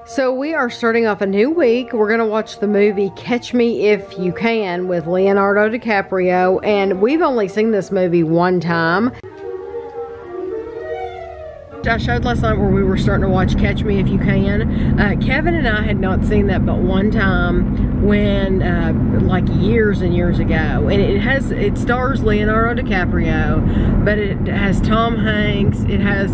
So we are starting off a new week. We're going to watch the movie Catch Me If You Can with Leonardo DiCaprio. And we've only seen this movie one time. I showed last night where we were starting to watch Catch Me If You Can. Kevin and I had not seen that but one time when, like years and years ago. And it stars Leonardo DiCaprio, but it has Tom Hanks, it has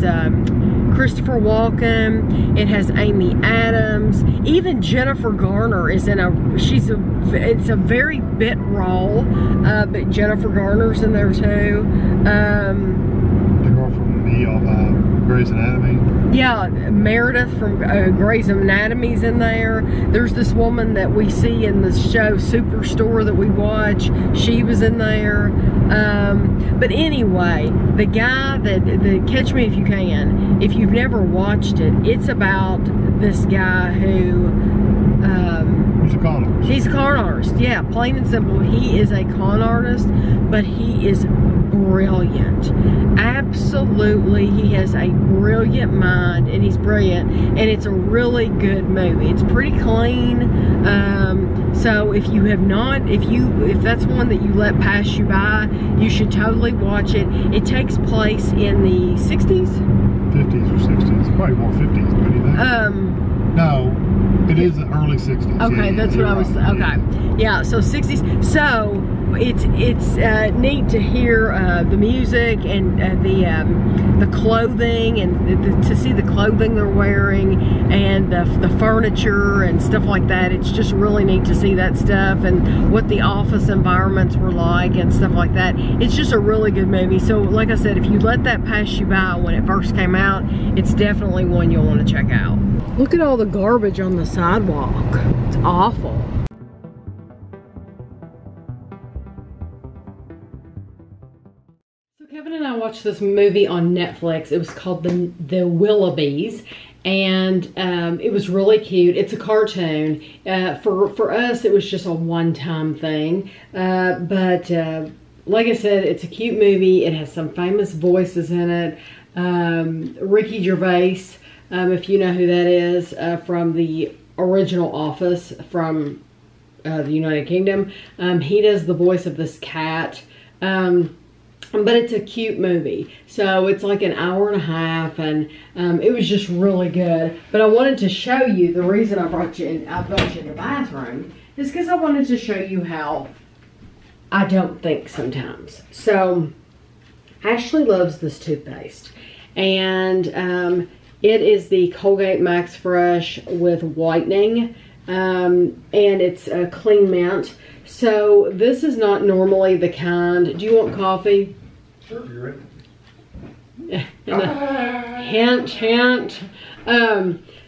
Christopher Walken, it has Amy Adams, even Jennifer Garner is in it's a very bit role, but Jennifer Garner's in there too. The girl from the Grey's Anatomy? Yeah, Meredith from Grey's Anatomy's in there. There's this woman that we see in the show Superstore that we watch. She was in there. But anyway, the guy the Catch Me If You Can, if you've never watched it, it's about this guy who he's a con artist. He's a con artist, yeah, plain and simple. He is a con artist, but he is brilliant. Absolutely, he has a brilliant mind, and he's brilliant, and it's a really good movie. It's pretty clean. So if you have not, if that's one that you let pass you by, you should totally watch it. It takes place in the 60s? 50s or 60s. Probably more 50s, what do you think? No, it is the early 60s. Okay, yeah, that's what I was, right. Okay. Yeah, so 60s. So it's neat to hear the music and the clothing, and to see the clothing they're wearing, and the furniture and stuff like that. It's just really neat to see that stuff and what the office environments were like and stuff like that. It's just a really good movie. So like I said, if you let that pass you by when it first came out, it's definitely one you'll want to check out. Look at all the garbage on the sidewalk. It's awful. Kevin and I watched this movie on Netflix. It was called The Willoughbys, and it was really cute. It's a cartoon. For us, it was just a one-time thing, but like I said, it's a cute movie. It has some famous voices in it. Ricky Gervais, if you know who that is, from the original Office from the United Kingdom. He does the voice of this cat. But it's a cute movie. So it's like an hour and a half, and it was just really good. But I wanted to show you, the reason I brought you in the bathroom is because I wanted to show you how I don't think sometimes. So Ashley loves this toothpaste, and it is the Colgate Max Fresh with whitening, and it's a clean mint. So this is not normally the kind. Do you want coffee? Sure, you're ready. Hint, hint.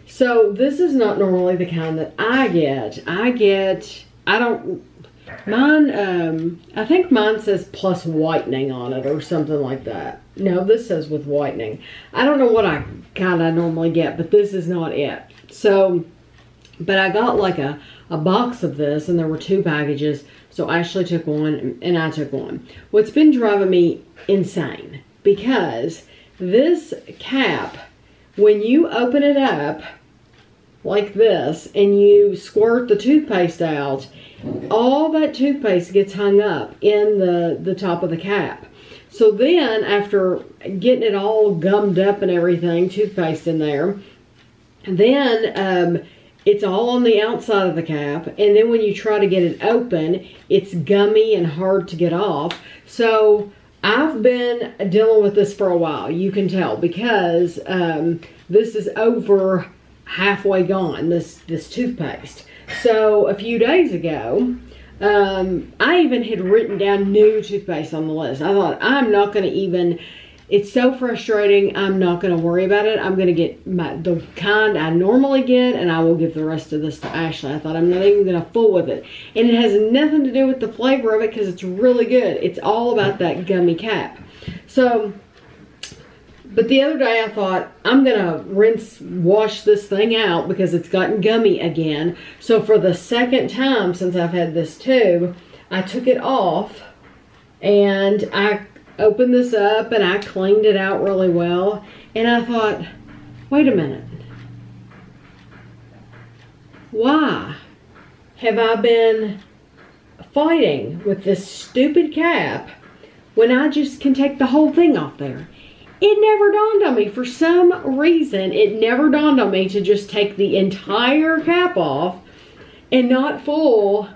So this is not normally the kind that I get. I think mine says plus whitening on it or something like that. No, this says with whitening. I don't know what kind I normally get, but this is not it. So, but I got like a box of this, and there were 2 packages. So Ashley took one and I took one. What's been driving me insane, because this cap, when you open it up like this and you squirt the toothpaste out, all that toothpaste gets hung up in the top of the cap. So then after getting it all gummed up and everything, toothpaste in there, then it's all on the outside of the cap, and then when you try to get it open, it's gummy and hard to get off. So I've been dealing with this for a while, you can tell, because this is over halfway gone, this toothpaste. So a few days ago, I even had written down new toothpaste on the list. I thought, I'm not going to even... It's so frustrating. I'm not going to worry about it. I'm going to get the kind I normally get, and I will give the rest of this to Ashley. I thought, I'm not even going to fool with it. And it has nothing to do with the flavor of it, because it's really good. It's all about that gummy cap. So, but the other day I thought, I'm going to wash this thing out because it's gotten gummy again. So for the second time since I've had this tube, I took it off, and I opened this up and I cleaned it out really well, and I thought, wait a minute, why have I been fighting with this stupid cap when I just can take the whole thing off there? It never dawned on me. For some reason, it never dawned on me to just take the entire cap off and not full.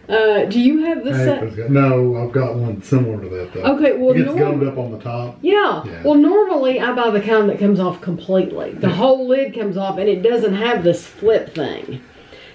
Do you have the set? No, I've got one similar to that though. Okay, well, it gets gummed up on the top. Yeah. Well, normally I buy the kind that comes off completely. The whole lid comes off, and it doesn't have this flip thing.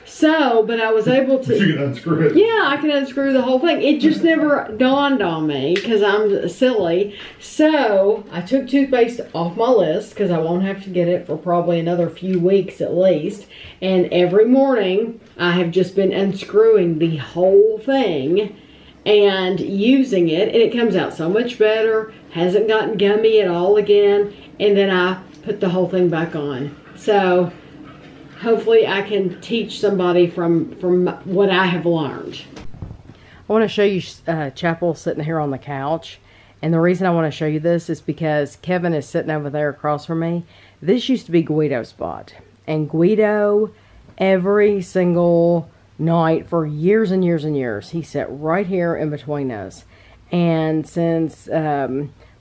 So, but I was able to. But you can unscrew it. Yeah, I can unscrew the whole thing. It just never dawned on me because I'm silly. So I took toothpaste off my list because I won't have to get it for probably another few weeks at least. And every morning I have just been unscrewing the whole thing and using it, and it comes out so much better. Hasn't gotten gummy at all again. And then I put the whole thing back on. So hopefully I can teach somebody from what I have learned. I want to show you Chapel sitting here on the couch. And the reason I want to show you this is because Kevin is sitting over there across from me. This used to be Guido's spot. And Guido, every single night for years and years and years, he sat right here in between us. And since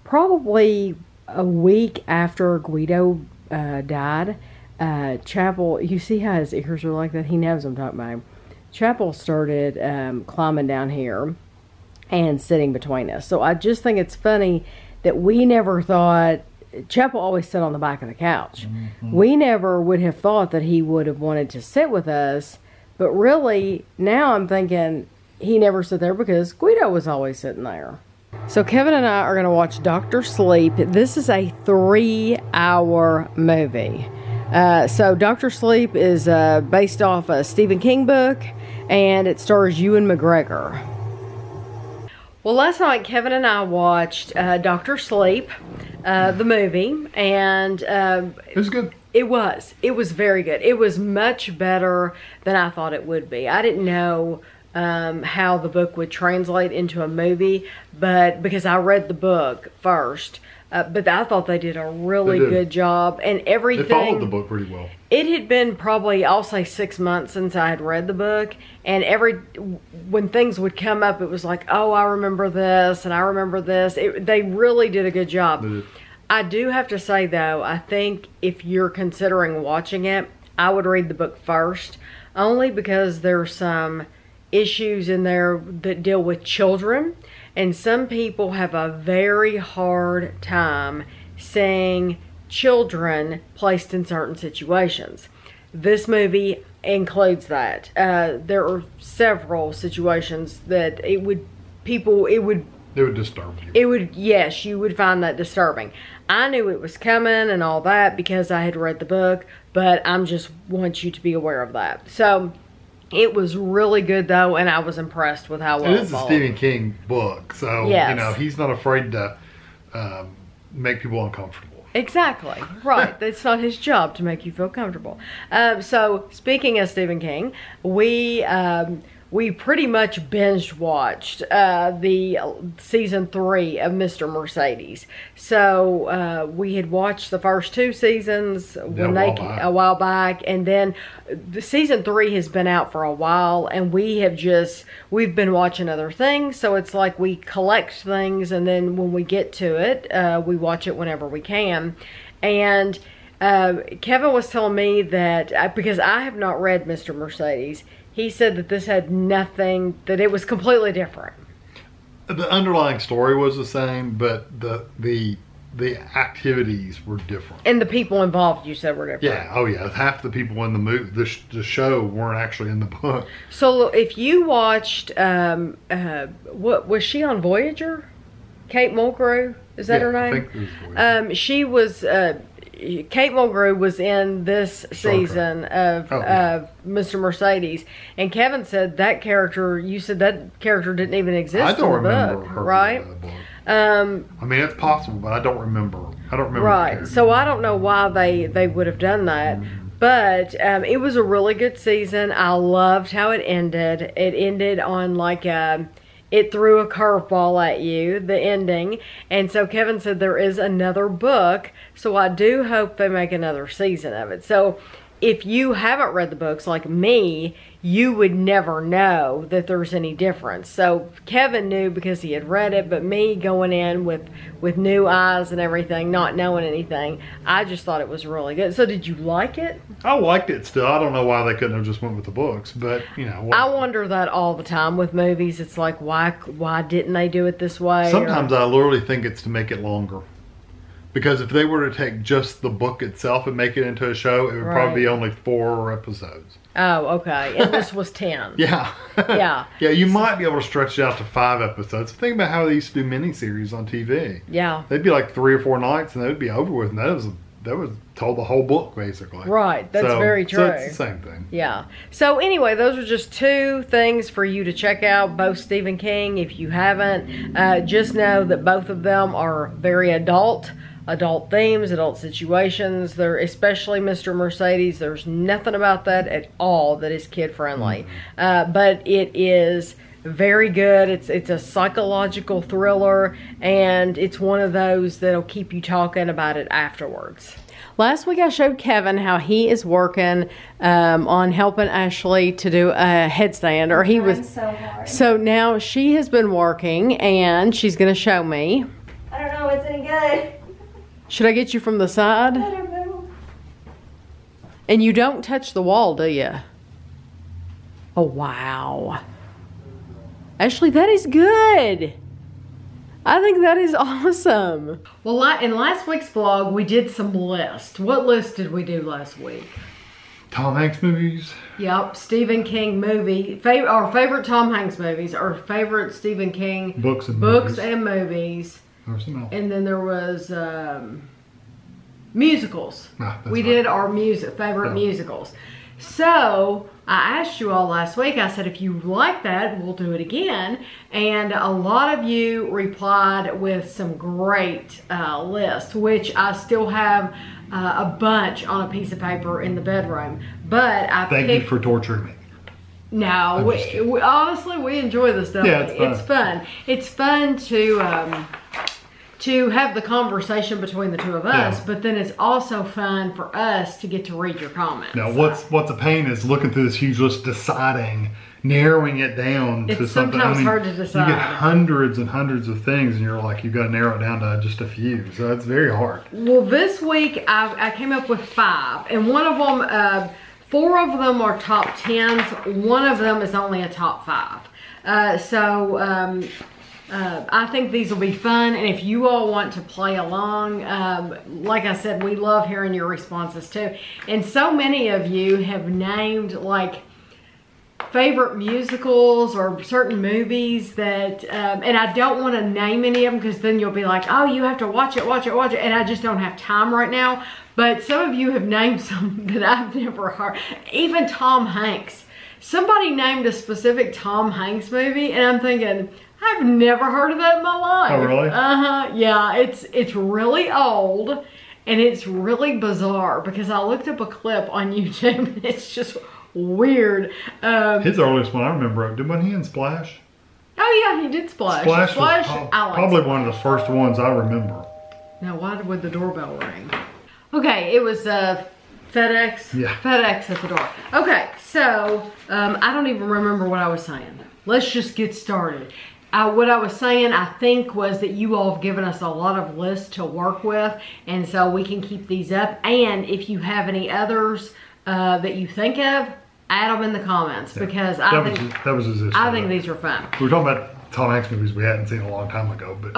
probably a week after Guido died, Chapel, you see how his ears are like that? He knows I'm talking about him. Chapel started climbing down here and sitting between us. So I just think it's funny that we never thought, Chapel always sat on the back of the couch. We never would have thought that he would have wanted to sit with us, but really now I'm thinking he never sat there because Guido was always sitting there. So Kevin and I are going to watch Dr. Sleep. This is a 3-hour movie. So Dr. Sleep is based off a Stephen King book, and it stars Ewan McGregor. Well, last night Kevin and I watched Dr. Sleep, the movie, and it was good. It was very good. It was much better than I thought it would be. I didn't know how the book would translate into a movie, but because I read the book first. But I thought they did a really good job, and everything. They followed the book pretty well. It had been probably, I'll say, 6 months since I had read the book, and when things would come up, it was like, oh, I remember this, and I remember this. They really did a good job. They did. I do have to say, though, I think if you're considering watching it, I would read the book first, only because there's some issues in there that deal with children. And some people have a very hard time seeing children placed in certain situations. This movie includes that. There are several situations that it would disturb you. Yes, you would find that disturbing. I knew it was coming and all that because I had read the book, but I'm just want you to be aware of that. So it was really good, though, and I was impressed with how well it is a Stephen King book, so yes. He's not afraid to make people uncomfortable. Exactly, right. It's not his job to make you feel comfortable. So, speaking of Stephen King, we pretty much binge watched the season 3 of Mr. Mercedes. So we had watched the first 2 seasons a while back, and then the season 3 has been out for a while, and we've been watching other things. So it's like we collect things, and then when we get to it, we watch it whenever we can. And Kevin was telling me that because I have not read Mr. Mercedes, he said that this had nothing, that it was completely different. The underlying story was the same, but the activities were different. And the people involved, you said, were different. Yeah, oh yeah. Half the people in the movie, the show, weren't actually in the book. So if you watched, what was she on Voyager? Kate Mulgrew, is that her name? I think it was Voyager. She was. Kate Mulgrew was in this season of Mr. Mercedes, and Kevin said that character. You said that character didn't even exist. I don't in the remember book, her right? in the book. I mean, it's possible, but I don't remember. Right. So I don't know why they would have done that. But it was a really good season. I loved how it ended. It ended on like it threw a curveball at you, the ending. And so Kevin said there is another book. So I do hope they make another season of it. So if you haven't read the books like me, you would never know that there's any difference. So Kevin knew because he had read it, but me going in with new eyes and everything, not knowing anything, I just thought it was really good. So did you like it? I liked it still. I don't know why they couldn't have just went with the books, but you know. I wonder that all the time with movies. It's like, why didn't they do it this way? Sometimes I literally think it's to make it longer. Because if they were to take just the book itself and make it into a show, it would probably be only 4 episodes. Oh, okay. And this was 10. Yeah. Yeah. Yeah, you might be able to stretch it out to 5 episodes. Think about how they used to do miniseries on TV. Yeah. They'd be like 3 or 4 nights and they would be over with. And that was told the whole book, basically. Right. That's very true. So it's the same thing. Yeah. So anyway, those are just 2 things for you to check out. Both Stephen King. If you haven't, just know that both of them are very adult themes, adult situations. They're, especially Mr. Mercedes, there's nothing about that at all that is kid friendly. But it is very good. It's a psychological thriller, and it's one of those that'll keep you talking about it afterwards. Last week I showed Kevin how he is working on helping Ashley to do a headstand, or he was so hard. So now she has been working, and she's going to show me. I don't know what's any good. Should I get you from the side? I don't know. And you don't touch the wall, do you? Oh, wow. Ashley, that is good. I think that is awesome. Well, in last week's vlog, we did some lists. What list did we do last week? Tom Hanks movies. Yep, Stephen King movie. Our favorite Tom Hanks movies. Our favorite Stephen King books and movies. And then there was musicals. We did our favorite musicals. So I asked you all last week, I said, if you like that, we'll do it again. And a lot of you replied with some great lists, which I still have a bunch on a piece of paper in the bedroom. But Thank you for torturing me. No, we honestly, we enjoy this stuff. Yeah, it's fun. It's fun to have the conversation between the 2 of us, but then it's also fun for us to get to read your comments. Now, what's a pain is looking through this huge list, narrowing it down to something. It's sometimes hard to decide. You get hundreds and hundreds of things, and you're like, you've got to narrow it down to just a few. So it's very hard. Well, this week I came up with 5, and one of them, 4 of them are top 10s. One of them is only a top 5. I think these will be fun, and if you all want to play along, like I said, we love hearing your responses too. And so many of you have named like favorite musicals or certain movies that, and I don't want to name any of them because then you'll be like, oh, you have to watch it, and I just don't have time right now. But some of you have named some that I've never heard. Even Tom Hanks. Somebody named a specific Tom Hanks movie, and I'm thinking, I've never heard of that in my life. Oh, really? Yeah, it's really old, and it's really bizarre because I looked up a clip on YouTube, and it's just weird. His earliest one I remember, wasn't he in Splash? Oh yeah, he did Splash. Splash was probably Splash. one of the first ones I remember. Now, why would the doorbell ring? Okay, it was FedEx. Yeah. FedEx at the door. Okay, so I don't even remember what I was saying. Let's just get started. What I was saying, I think, was that you all have given us a lot of lists to work with, and so we can keep these up. And if you have any others that you think of, add them in the comments, because I think these are fun. We were talking about Tom Hanks movies we hadn't seen a long time ago, but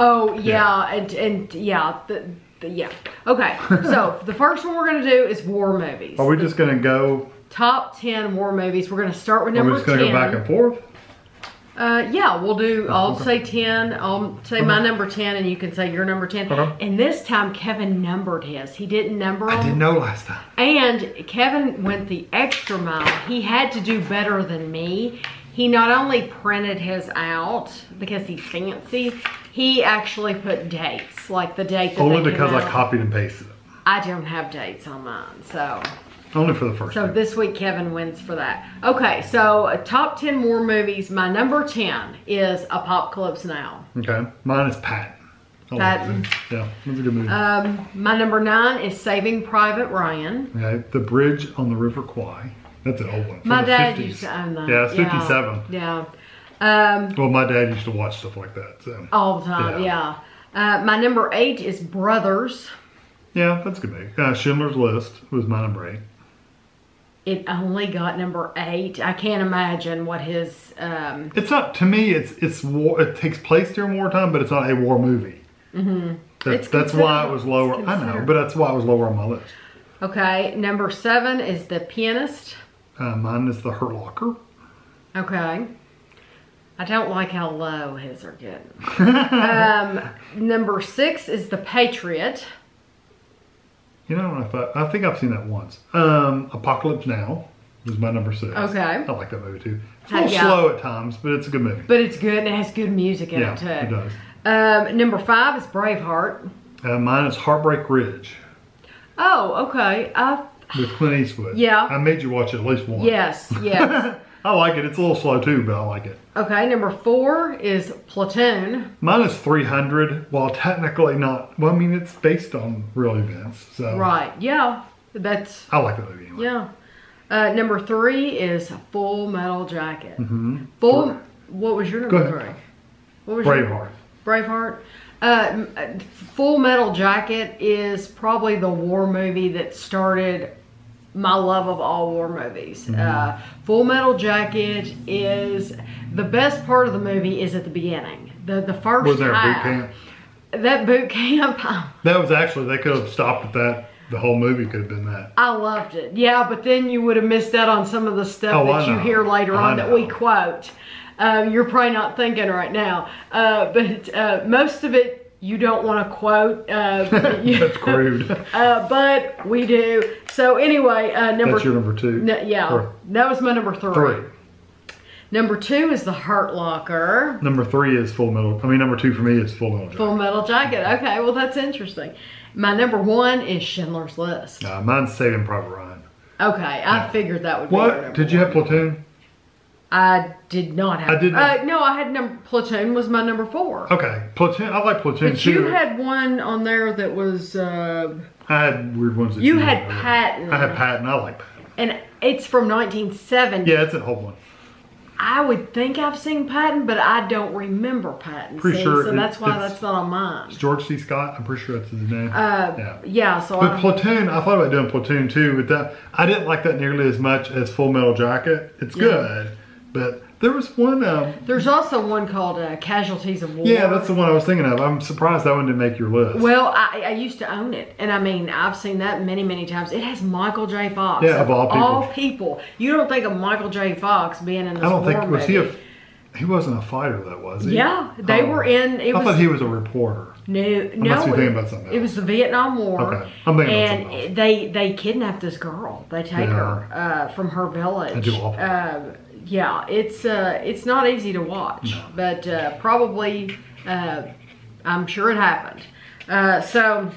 yeah. Okay, so the first one we're going to do is war movies. Are we just going to go top 10 war movies? We're going to start with number 10. Are we just going to go back and forth? Yeah, we'll do, I'll say 10, I'll say my number 10, and you can say your number 10. And this time, Kevin numbered his. He didn't number them. I didn't know last time. And Kevin went the extra mile. He had to do better than me. He not only printed his out, because he's fancy, he actually put dates, like the date that Only because I copied and pasted it. I don't have dates on mine, so. Only for the first So time. this week Kevin wins for that. Okay, so top 10 war movies. My number 10 is Apocalypse Now. Okay, mine is Patton. Patton. Yeah, that's a good movie. My number 9 is Saving Private Ryan. Okay, The Bridge on the River Kwai. That's an old one. My the dad 50s. used to own that. Yeah, it's 57. Yeah. Well, my dad used to watch stuff like that. So All the time, yeah. My number 8 is Brothers. Yeah, that's a good movie. Schindler's List was my number 8. It only got number 8. I can't imagine what his. It's not, to me. It's war. It takes place during wartime, but it's not a war movie. That's why it was lower. I know, but that's why it was lower on my list. Okay, number 7 is The Pianist. Mine is The Hurt Locker. Okay. I don't like how low his are getting. Number 6 is The Patriot. You know, I think I've seen that once. Apocalypse Now was my number 6. Okay. I like that movie too. It's a little slow at times, but it's a good movie. But it's good and it has good music in it too. Yeah, it does. Number 5 is Braveheart. Mine is Heartbreak Ridge. Oh, okay. With Clint Eastwood. Yeah. I made you watch it at least once. Yes. I like it. It's a little slow too, but I like it. Okay, number 4 is Platoon. Mine is 300, while technically not. Well, I mean, it's based on real events, so. Right, yeah. That's. I like that movie anyway. Yeah. Number 3 is Full Metal Jacket. What was your Go number ahead. 3? What was Braveheart. Braveheart. Full Metal Jacket is probably the war movie that started my love of all war movies. Full Metal Jacket is the best part of the movie is at the beginning. The first Was there a boot half. camp? That boot camp. That was actually, they could have stopped at that. The whole movie could have been that. I loved it. Yeah, but then you would have missed out on some of the stuff that you hear later on that we quote. You're probably not thinking right now. But most of it you don't want to quote. That's crude. But we do. So anyway, That's your number 2? That was my number 3. Number 2 is The Hurt Locker. Number 3 is number 2 for me is Full Metal Jacket. Full Metal Jacket. Okay, well that's interesting. My number 1 is Schindler's List. Mine's Saving Private Ryan. Okay, I figured that would be What? Did you have Platoon? I did not have. I did not. No, I had Platoon was my number 4. Okay, Platoon. I like Platoon but too. you had one on there that was. I had weird ones. That you had Patton. I had Patton. I like Patton. And it's from 1970. Yeah, it's an old one. I would think I've seen Patton, but I don't remember Patton. Pretty sure. So that's why that's not on mine. It's George C. Scott. I'm pretty sure that's his name. Yeah. So. But Platoon, I thought about doing Platoon too, but I didn't like that nearly as much as Full Metal Jacket. It's good, but there was one. There's also one called Casualties of War. Yeah, that's the one I was thinking of. I'm surprised that one didn't make your list. Well, I used to own it, and I mean, I've seen that many, many times. It has Michael J. Fox. Yeah, of all people. All people. You don't think of Michael J. Fox being in this war movie. Was he wasn't a fighter, though, was he? Yeah, they were in. I thought he was a reporter. No, I must be thinking about something else. It was the Vietnam War. Okay, I'm thinking about something else. They kidnapped this girl. They take her from her village. I do awful. Yeah, it's not easy to watch, but probably I'm sure it happened. So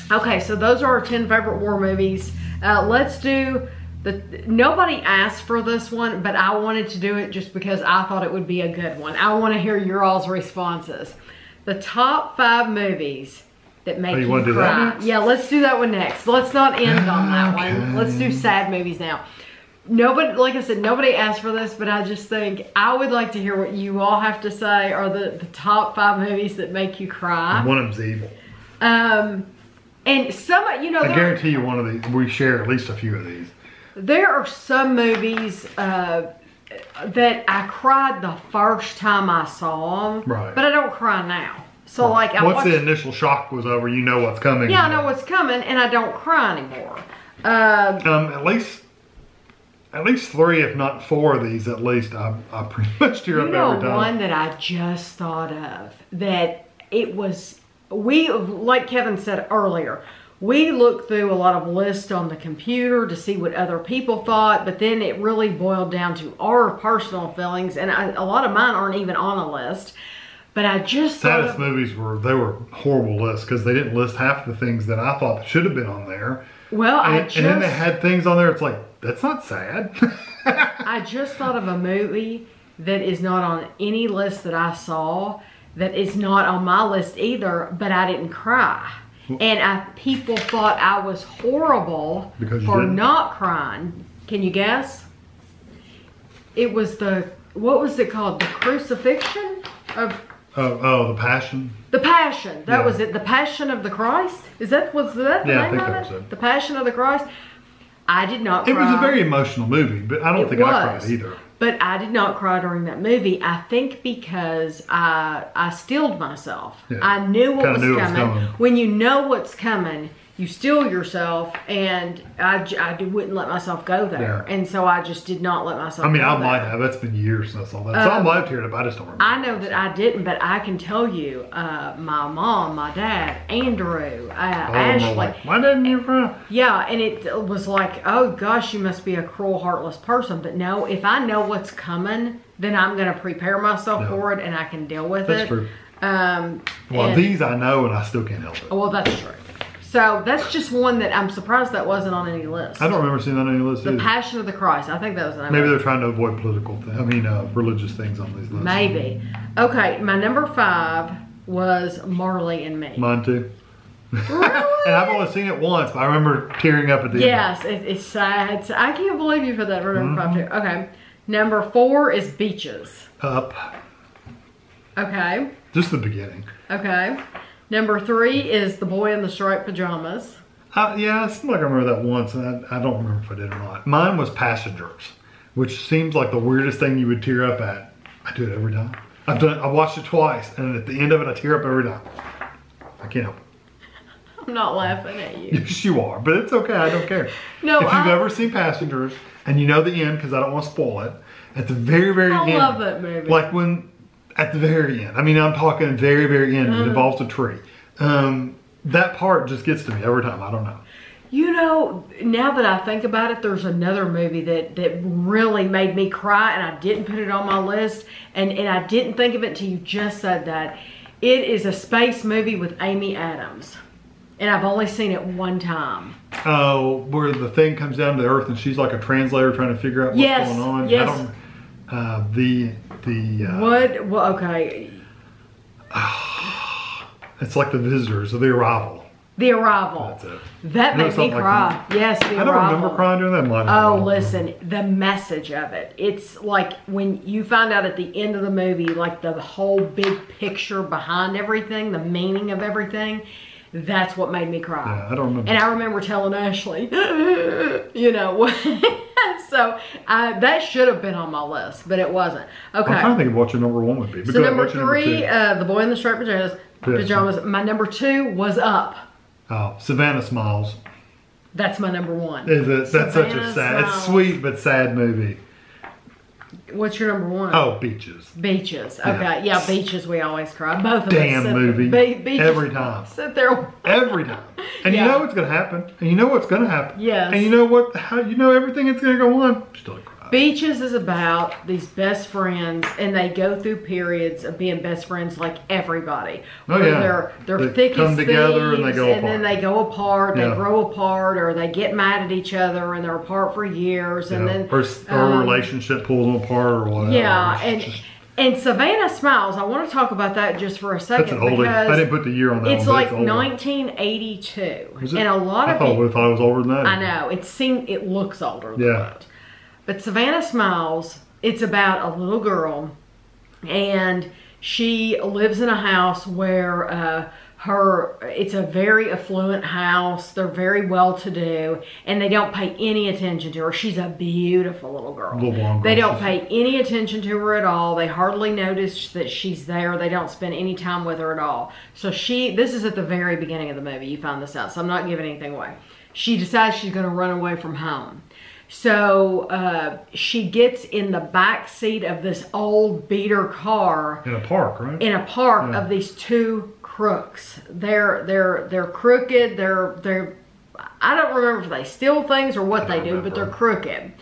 those are our 10 favorite war movies. Let's do nobody asked for this one, but I wanted to do it just because I thought it would be a good one. I want to hear your all's responses. The top 5 movies that make you cry. Yeah, let's do that one next. Let's not end on that one. Let's do sad movies now. Nobody, like I said, nobody asked for this, but I just think I would like to hear what you all have to say are the top 5 movies that make you cry. One of them's evil. And some, I guarantee you one of these, we share at least a few of these. There are some movies that I cried the first time I saw them, but I don't cry now. So like, once the initial shock was over, you know what's coming. Yeah, I know what's coming, and I don't cry anymore. At least 3, if not 4 of these, at least I pretty much tear up every time. One that I just thought of that it was. Like Kevin said earlier, we looked through a lot of lists on the computer to see what other people thought, but then it really boiled down to our personal feelings, and a lot of mine aren't even on a list. But I just saddest movies were horrible lists because they didn't list half the things that I thought should have been on there. Well, and then they had things on there. It's like, that's not sad. I just thought of a movie that is not on any list that I saw that is not on my list either, but I didn't cry. And people thought I was horrible for not crying. Can you guess? It was what was it called? The crucifixion of... Oh, the Passion? The Passion. That was it. The Passion of the Christ? Was that the name of it? The Passion of the Christ? I did not cry. It was a very emotional movie, but I don't think I cried either. But I did not cry during that movie. I think because I stilled myself. Yeah. I knew what was coming. When you know what's coming, you still yourself, and I wouldn't let myself go there. Yeah. And so I just did not let myself go there. I might have. That's been years since I saw that. So I might have teared up. I just don't remember. I know that I didn't, but I can tell you, my mom, my dad, Andrew, Ashley. Why didn't you cry? Yeah, and it was like, oh gosh, you must be a cruel, heartless person. But no, if I know what's coming, then I'm going to prepare myself for it, and I can deal with it. That's true. These I know, and I still can't help it. Well, that's true. So that's just one that I'm surprised that wasn't on any list. I don't remember seeing that on any list either. The Passion of the Christ. I think that was the name. Maybe they're trying to avoid religious things on these lists. Maybe. Okay, my number 5 was Marley and Me. Mine too. Really? And I've only seen it once, but I remember tearing up at the end. Yes, it's sad. I can't believe you put that for number 5 too. Okay, number 4 is Beaches. Up. Okay. Just the beginning. Okay. Number 3 is The Boy in the Striped Pajamas. Yeah, it seemed like I remember that once, and I don't remember if I did or not. Mine was Passengers, which seems like the weirdest thing you would tear up at. I do it every time. I watched it twice, and at the end of it, I tear up every time. I can't help it. I'm not laughing at you. Yes, you are, but it's okay. I don't care. No, if you've ever seen Passengers, and you know the end, because I don't want to spoil it, at the very, very end. I love that movie. Like when... At the very end. I mean, I'm talking very, very end. It involves a tree. That part just gets to me every time. I don't know. You know, now that I think about it, there's another movie that really made me cry, and I didn't put it on my list, and I didn't think of it until you just said that. It is a space movie with Amy Adams, and I've only seen it one time. Oh, where the thing comes down to Earth, and she's like a translator trying to figure out what's going on. Yes. What? Well, okay. It's like The Visitors or The Arrival. The Arrival. That's it. That made me cry. Yes, The Arrival. I don't remember crying during that. Oh, listen, the message of it. It's like when you find out at the end of the movie, like the whole big picture behind everything, the meaning of everything. That's what made me cry. Yeah, I don't remember. And I remember telling Ashley, you know, so that should have been on my list, but it wasn't. Okay. I'm trying to think of what your number 1 would be. So number 3, The Boy in the Striped Pajamas. My number 2 was Up. Oh, Savannah Smiles. That's my number 1. Is it? That's such a sad, it's sweet but sad movie. What's your number 1? Oh, Beaches. Beaches. Okay, yeah, Beaches. We always cry. Both of us. Damn movie. Beaches. Every time. Sit there. Every time. And you know what's going to happen. And you know what's going to happen. Yes. And you know what? You know everything that's going to go on. Still cry. Beaches is about these best friends, and they go through periods of being best friends like everybody. Oh yeah. They're thick come as together thieves, and they go apart. then they go apart. They grow apart, or they get mad at each other, and they're apart for years. And then or a relationship pulls them apart, or whatever. Yeah, and Savannah Smiles. I want to talk about that just for a second. That's an oldie. I didn't put the year on that. It's like 1982, Is it? and a lot of people. I thought it was older than that. I know it looks older than that. But Savannah Smiles, it's about a little girl, and she lives in a house where it's a very affluent house. They're very well-to-do, and they don't pay any attention to her. She's a beautiful little girl. Little blonde girl. They don't pay any attention to her at all. They hardly notice that she's there. They don't spend any time with her at all. So this is at the very beginning of the movie. You find this out, so I'm not giving anything away. She decides she's going to run away from home. So she gets in the back seat of this old beater car. In a park, right? In a park of these two crooks. They're crooked. They're I don't remember if they steal things or what they do, but they're crooked.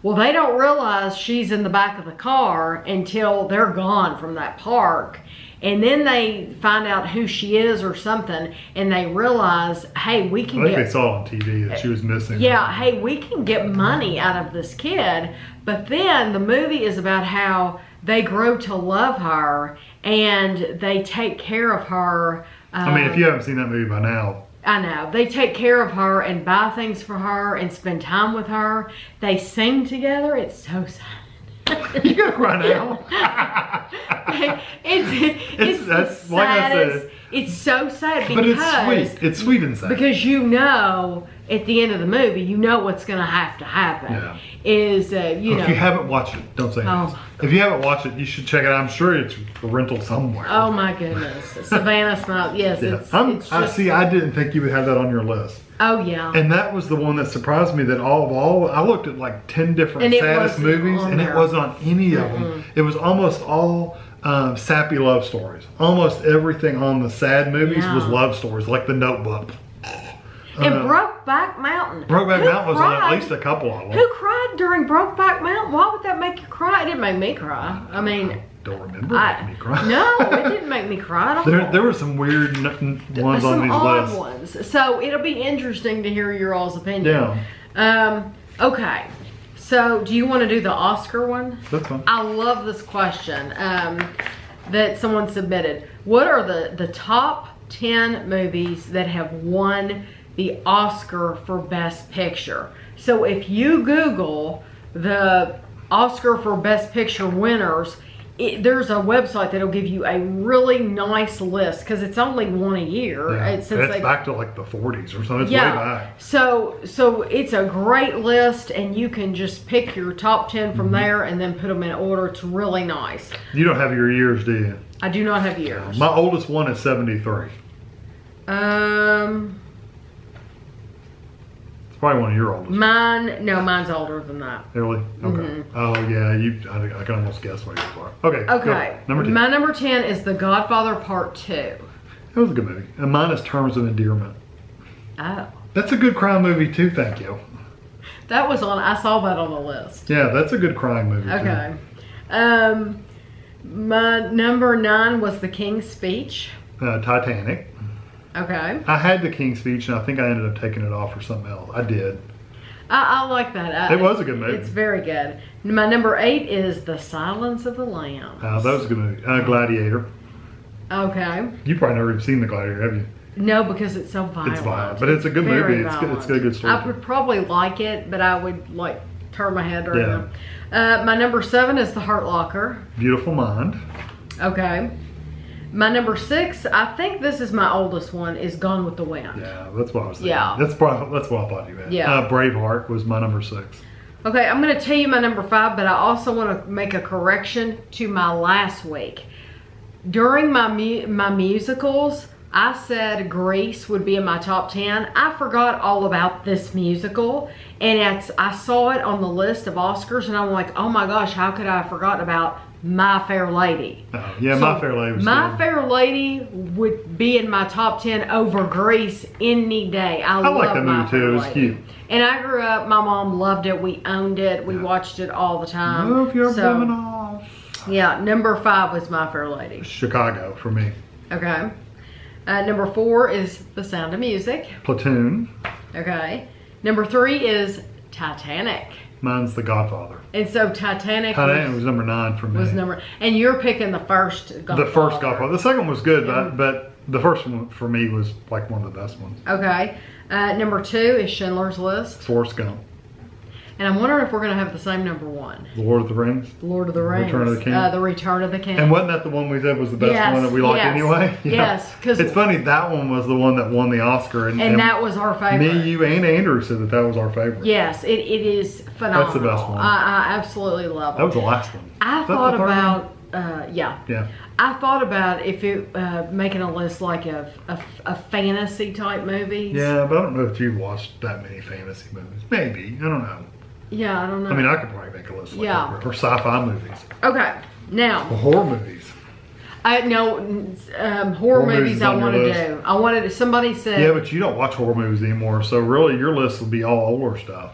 Well, they don't realize she's in the back of the car until they're gone from that park. And then they find out who she is or something, and they realize, hey, we can I think they saw on TV that she was missing. Yeah, hey, we can get money out of this kid. But then the movie is about how they grow to love her, and they take care of her. I mean, if you haven't seen that movie by now. I know. They take care of her and buy things for her and spend time with her. They sing together. It's so sad. You gotta cry now. it's that's the like I saddest. said. It's so sad because But it's sweet. It's sweet and sad. Because you know at the end of the movie, you know what's going to have to happen. Yeah. Is you know. If you haven't watched it, don't say Oh, this. If you haven't watched it, you should check it out. I'm sure it's for rental somewhere. Oh my goodness, Savannah Smile. Yes, Yeah. it's just. I didn't think you would have that on your list. Oh yeah. And that was the one that surprised me. That I looked at like 10 different And it saddest wasn't movies, on and there. it wasn't on any of them. It was almost all sappy love stories. Almost everything on the sad movies was love stories, like The Notebook. And Brokeback Mountain. Brokeback Mountain was on at cried? least a couple of them. Who cried during Brokeback Mountain? Why would that make you cry? It didn't make me cry. I mean, Don't remember making me cry. no, it didn't make me cry at all. There were some weird ones on Some these odd lists. ones. So it'll be interesting to hear your all's opinion. Yeah, Okay. So do you want to do the Oscar one? that's fine. I love this question that someone submitted. What are the top 10 movies that have won the Oscar for Best Picture? So if you Google the Oscar for Best Picture winners, there's a website that'll give you a really nice list because it's only one a year. Yeah. It's Back to like the 40s or something. It's way back. So it's a great list, and you can just pick your top 10 from there and then put them in order. It's really nice. You don't have your years, do you? I do not have years. My oldest one is 73. It's probably one of your oldest. Mine's older than that. Really? Okay. Oh yeah, I can almost guess what yours are. Okay. Okay. Go. Number 10. My number 10 is The Godfather Part 2. That was a good movie. And mine is Terms of Endearment. Oh. That's a good crime movie too, thank you. That was I saw that on the list. Yeah, that's a good crime movie Okay. My number 9 was The King's Speech. too. Titanic. Okay. I had the King's Speech, and I think I ended up taking it off for something else. I did. I like that. It was a good movie. It's very good. My number 8 is The Silence of the Lambs. That was a good movie. Gladiator. Okay. You probably never even seen The Gladiator, have you? No, because it's so violent. It's violent, but it's a good Very movie. It's violent. got a good story. I would probably like it, but I would like turn my head around. Yeah. My number 7 is The Hurt Locker. Beautiful Mind. Okay. My number 6, I think this is my oldest one, is Gone with the Wind. Yeah, that's what I was thinking. Yeah. That's what I thought you had. Yeah. Braveheart was my number 6. Okay, I'm going to tell you my number 5, but I also want to make a correction to my last week. During my musicals, I said Grease would be in my top 10. I forgot all about this musical, and I saw it on the list of Oscars, and I'm like, oh my gosh, how could I have forgotten about My Fair Lady? Oh, yeah, So, My Fair Lady was My good. Fair Lady would be in my top 10 over Grease any day. I love like that My movie too. Fair It was Lady. cute. And I grew up, my mom loved it. We owned it. We watched it all the time. Move your So, woman off. yeah, number 5 was My Fair Lady. Chicago for me. Okay. Number 4 is The Sound of Music. Platoon. Okay. Number 3 is Titanic. Mine's The Godfather. And so Titanic Was number 9 for me. was number, and you're picking the first Godfather. The first Godfather. The second one was good, but the first one for me was like one of the best ones. Okay. Number 2 is Schindler's List. Forrest Gump. And I'm wondering if we're going to have the same number 1. Lord of the Rings. Lord of the Rings. Return of the King. The Return of the King. And wasn't that the one we said was the best Yes, one that we liked yes, anyway? Yeah. yes, 'cause- it's funny, that one was the one that won the Oscar. And that was our favorite. Me, you, and Andrew said that was our favorite. Yes, it is phenomenal. That's the best one. I absolutely love it. That was the last one. I Is that thought the third one? about, Yeah. I thought about if it making a list like a fantasy type movies. Yeah, but I don't know if you've watched that many fantasy movies. Maybe. I don't know. Yeah, I don't know. I mean, I could probably make a list like Yeah. that. Or sci-fi movies. Okay, now Or horror movies. I know horror movies movies I on want your to list. do. I wanted to, somebody said. Yeah, but you don't watch horror movies anymore, so really your list will be all older stuff.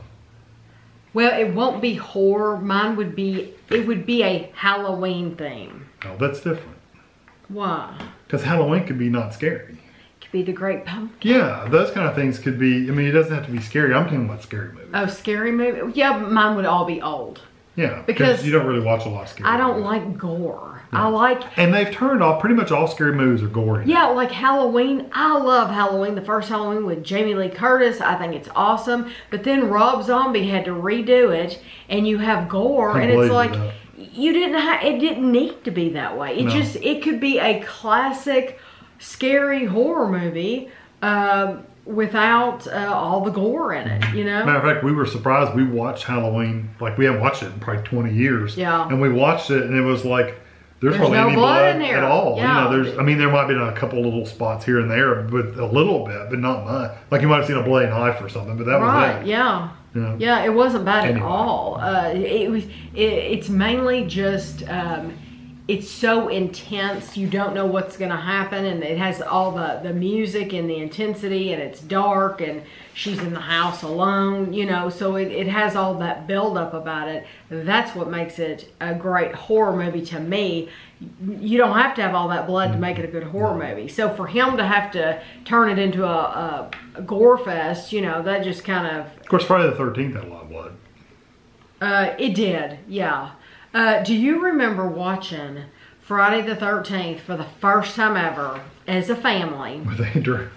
Well, it won't be horror. Mine would be. It would be a Halloween theme. Oh, that's different. Why? Because Halloween could be not scary. It could be the Great Pumpkin. Yeah, those kind of things could be. I mean, it doesn't have to be scary. I'm talking about scary movies. Oh, scary movie. Yeah, mine would all be old. Yeah, because you don't really watch a lot of scary I don't movies. like gore. Yeah. And they've turned off, pretty much all scary movies are gory. Yeah, like Halloween. I love Halloween. The first Halloween with Jamie Lee Curtis. I think it's awesome. But then Rob Zombie had to redo it, and you have gore, and it's like you didn't. It didn't need to be that way. It could be a classic, scary horror movie without all the gore in it. You know. Matter of fact, we were surprised. We watched Halloween. Like we haven't watched it in probably 20 years. Yeah. And we watched it, and it was like. There's hardly no any blood in there at all. Yeah. You know, I mean, there might be a couple little spots here and there, but a little bit, but not much. Like you might have seen a bloody knife or something, but that was it. Yeah. You know? Yeah, it wasn't bad Anyway. at all. It's mainly just it's so intense. You don't know what's going to happen, and it has all the music and the intensity, and it's dark, and she's in the house alone, you know, so it has all that buildup about it. That's what makes it a great horror movie to me. You don't have to have all that blood to make it a good horror movie. So for him to have to turn it into a gore fest, you know, that just kind of... Of course, Friday the 13th had a lot of blood. It did, yeah. Do you remember watching Friday the 13th for the first time ever as a family? With Andrew.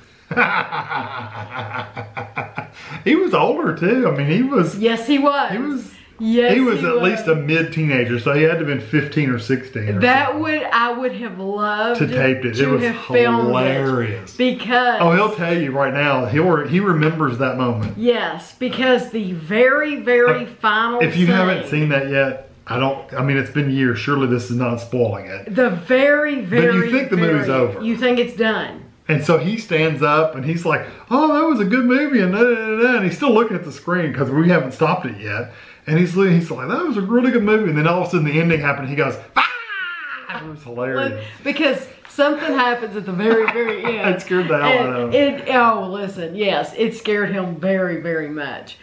He was older too. I mean, he was. Yes, he was. He was. Yes, he was at least a mid-teenager, so he had to have been 15 or 16. I would have loved to tape it. It was hilarious. Because he'll tell you right now. He remembers that moment. Yes, because the very, very final. If you haven't seen that yet, I mean, it's been years. Surely this is not spoiling it. The very, very. But you think the movie's over. You think it's done. And so he stands up and he's like, "Oh, that was a good movie," and he's still looking at the screen because we haven't stopped it yet. And he's like, "That was a really good movie." And then all of a sudden the ending happened. He goes, "Ah!" It was hilarious. Because something happens at the very, very end. It scared the hell out of him. Oh, listen, yes, it scared him very, very much.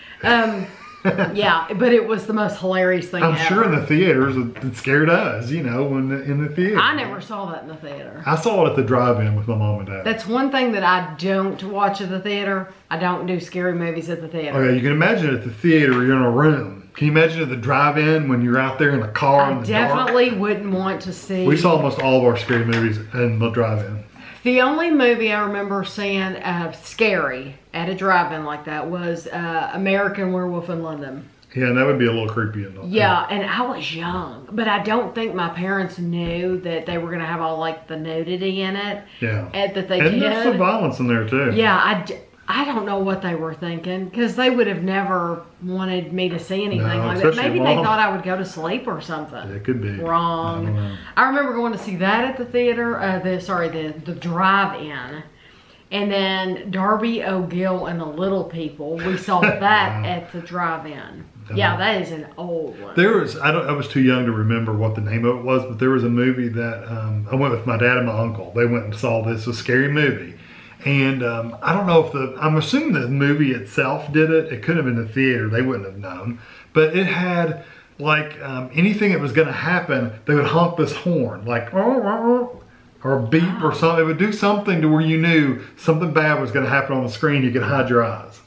Yeah, but it was the most hilarious thing I'm ever. sure in the theaters it scared us, you know, in the theater. I never saw that in the theater. I saw it at the drive-in with my mom and dad. That's one thing that I don't watch at the theater. I don't do scary movies at the theater. Okay, you can imagine at the theater you're in a room. Can you imagine at the drive-in when you're out there in a car in the dark? I definitely wouldn't want to see. We saw almost all of our scary movies in the drive-in. The only movie I remember seeing scary at a drive-in like that was American Werewolf in London. Yeah, and that would be a little creepy. Yeah, and I was young, but I don't think my parents knew that they were going to have all like the nudity in it. Yeah. That they and did. there's some violence in there too. Yeah, I don't know what they were thinking because they would have never wanted me to see anything like that. Maybe they thought I would go to sleep or something. It could be. Wrong. I don't know. I remember going to see that at the theater, the drive-in. And then Darby O'Gill and the Little People, we saw that at the drive-in. Yeah, that is an old one. There was, I was too young to remember what the name of it was, but there was a movie that I went with my dad and my uncle. They went and saw this, a scary movie. And I don't know if I'm assuming the movie itself did it. It could have been the theater. They wouldn't have known. But it had, like, anything that was going to happen, they would honk this horn, like, or beep or something. It would do something to where you knew something bad was going to happen on the screen. You could hide your eyes.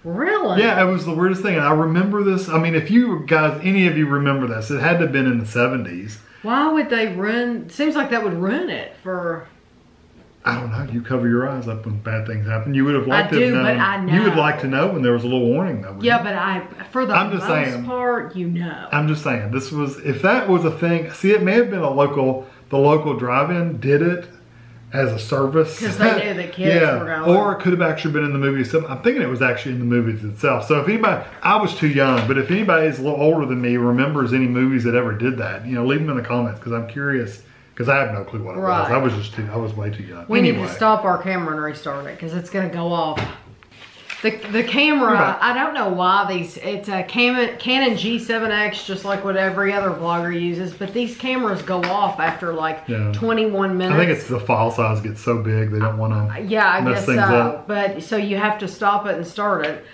Really? Yeah, it was the weirdest thing. And I remember this. I mean, if you guys, any of you remember this, it had to have been in the 70s. Why would they ruin? Seems like that would ruin it for... I don't know. You cover your eyes up when bad things happen. You would have liked to have known. But I know. You would like to know when there was a little warning, though. Yeah, but for the most part, you know. I'm just saying, this was, if that was a thing, see, it may have been the local drive-in did it as a service. Because they knew the kids were going. Or it could have actually been in the movie itself. I'm thinking it was actually in the movies itself. So if anybody, I was too young, but if anybody is a little older than me remembers any movies that ever did that, leave them in the comments because I'm curious. Because I have no clue what it was. I was way too young. We need to stop our camera and restart it because it's going to go off. The camera, I don't know why it's a Canon G7X, just like what every other vlogger uses, but these cameras go off after like 21 minutes. I think it's the file size gets so big they don't want to I guess things so. up. But so you have to stop it and start it.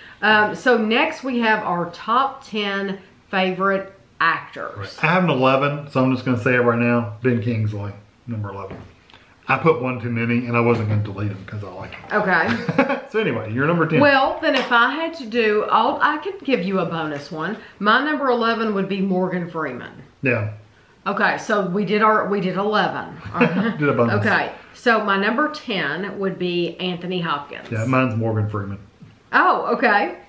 So next we have our top 10 favorite actors. I have an 11, so I'm just going to say it right now. Ben Kingsley, number 11. I put one too many, and I wasn't going to delete them because I like them. Okay. So anyway, you're number 10. Well, then if I had to do, I could give you a bonus one. My number 11 would be Morgan Freeman. Yeah. Okay, so we did 11. Did a bonus. Okay, so my number 10 would be Anthony Hopkins. Yeah, mine's Morgan Freeman. Oh, okay.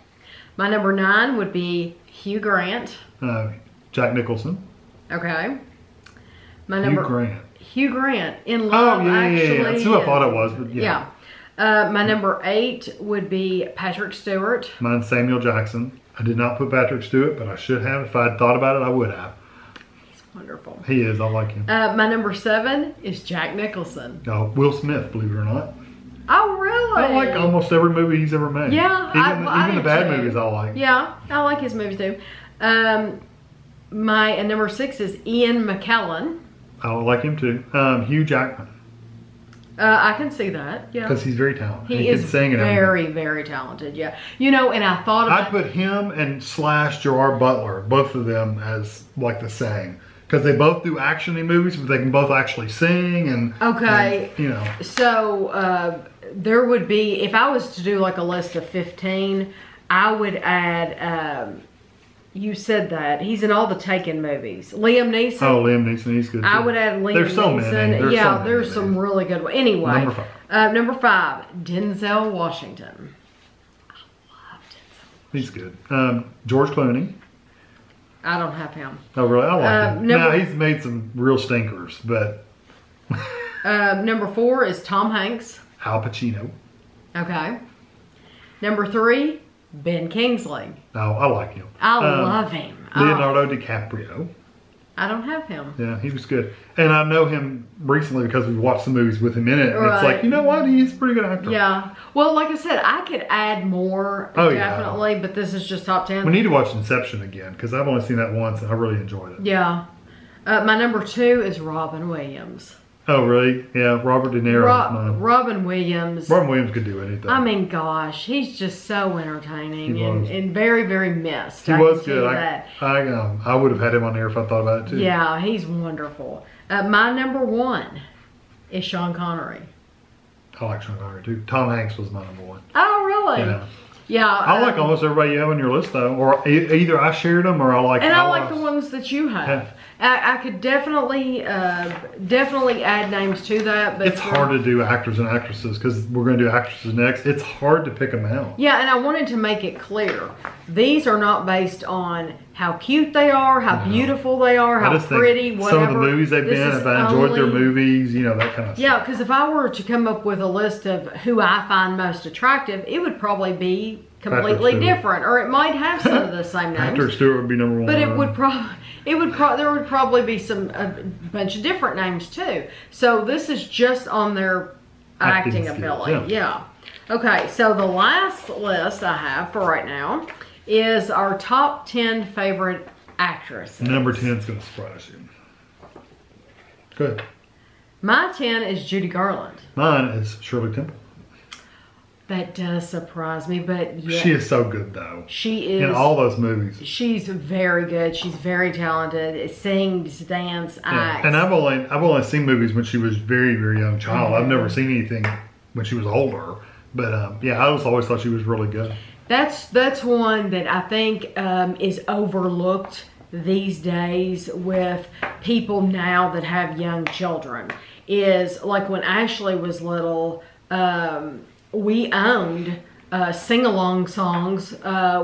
My number 9 would be Hugh Grant. Jack Nicholson. Okay. My number Hugh Grant in Love. Oh, yeah, actually. yeah. That's who I thought it was, but yeah. My number 8 would be Patrick Stewart. Mine's Samuel Jackson. I did not put Patrick Stewart, but I should have. If I had thought about it, I would have. He's wonderful. He is. I like him. My number 7 is Jack Nicholson. No, Will Smith, believe it or not. Oh, really? I like almost every movie he's ever made. Yeah. Even the bad movies I like. Yeah, I like his movies too. My number 6 is Ian McKellen. I like him too. Hugh Jackman. I can see that, yeah. Because he's very talented. He is can sing and very, very talented, yeah. You know, and I thought about... I put him and / Gerard Butler, both of them as like the same. Because they both do action in movies, but they can both actually sing and... Okay. And, you know. So, there would be... If I was to do like a list of 15, I would add... you said that. He's in all the Taken movies. Liam Neeson. Oh, Liam Neeson. He's good too. I would add Liam Neeson. There's so many. There's some really good ones. Anyway. Number 5. Denzel Washington. I love Denzel. He's good. George Clooney. I don't have him. Oh, really? I like him. Now, he's made some real stinkers, but... Number 4 is Tom Hanks. Al Pacino. Okay. Number 3, Ben Kingsley. Oh, I like him. I love him. Leonardo DiCaprio. I don't have him. Yeah, he was good. And I know him recently because we watched some movies with him in it. And Right. it's like, you know what? He's a pretty good actor. Yeah. Well, like I said, I could add more, definitely, but this is just top 10. We need to watch Inception again because I've only seen that once and I really enjoyed it. Yeah. My number 2 is Robin Williams. Oh, really? Yeah, Robert De Niro. Robin Williams. Robin Williams could do anything. I mean, gosh, he's just so entertaining He was. and very, very missed. He was good. I would have had him on there if I thought about it too. Yeah, he's wonderful. My number 1 is Sean Connery. I like Sean Connery too. Tom Hanks was my number 1. Oh, really? Yeah. Yeah. I like almost everybody you have on your list though, or either I shared them or I like. And I like the ones that you have. Yeah. I could definitely add names to that. But it's hard to do actors and actresses because we're going to do actresses next. It's hard to pick them out. Yeah, and I wanted to make it clear. These are not based on how cute they are, how beautiful they are, how pretty, whatever. Some of the movies they've been, if I enjoyed their movies, you know, that kind of stuff. Yeah, because if I were to come up with a list of who I find most attractive, it would probably be completely different, or it might have some of the same names. Patrick Stewart would be number 1. But it would there would probably be a bunch of different names too. So this is just on their acting ability. Yeah. Okay, so the last list I have for right now is our top 10 favorite actresses. Number 10 is going to surprise you. Good. My 10 is Judy Garland. Mine is Shirley Temple. That does surprise me, but yeah. She is so good though. She is. In all those movies. She's very good. She's very talented. Sings, dance, acts. And I've only seen movies when she was very, very young child. I've never seen anything when she was older. But yeah, I always thought she was really good. That's one that I think is overlooked these days with people now that have young children. Is like when Ashley was little, we owned sing-along songs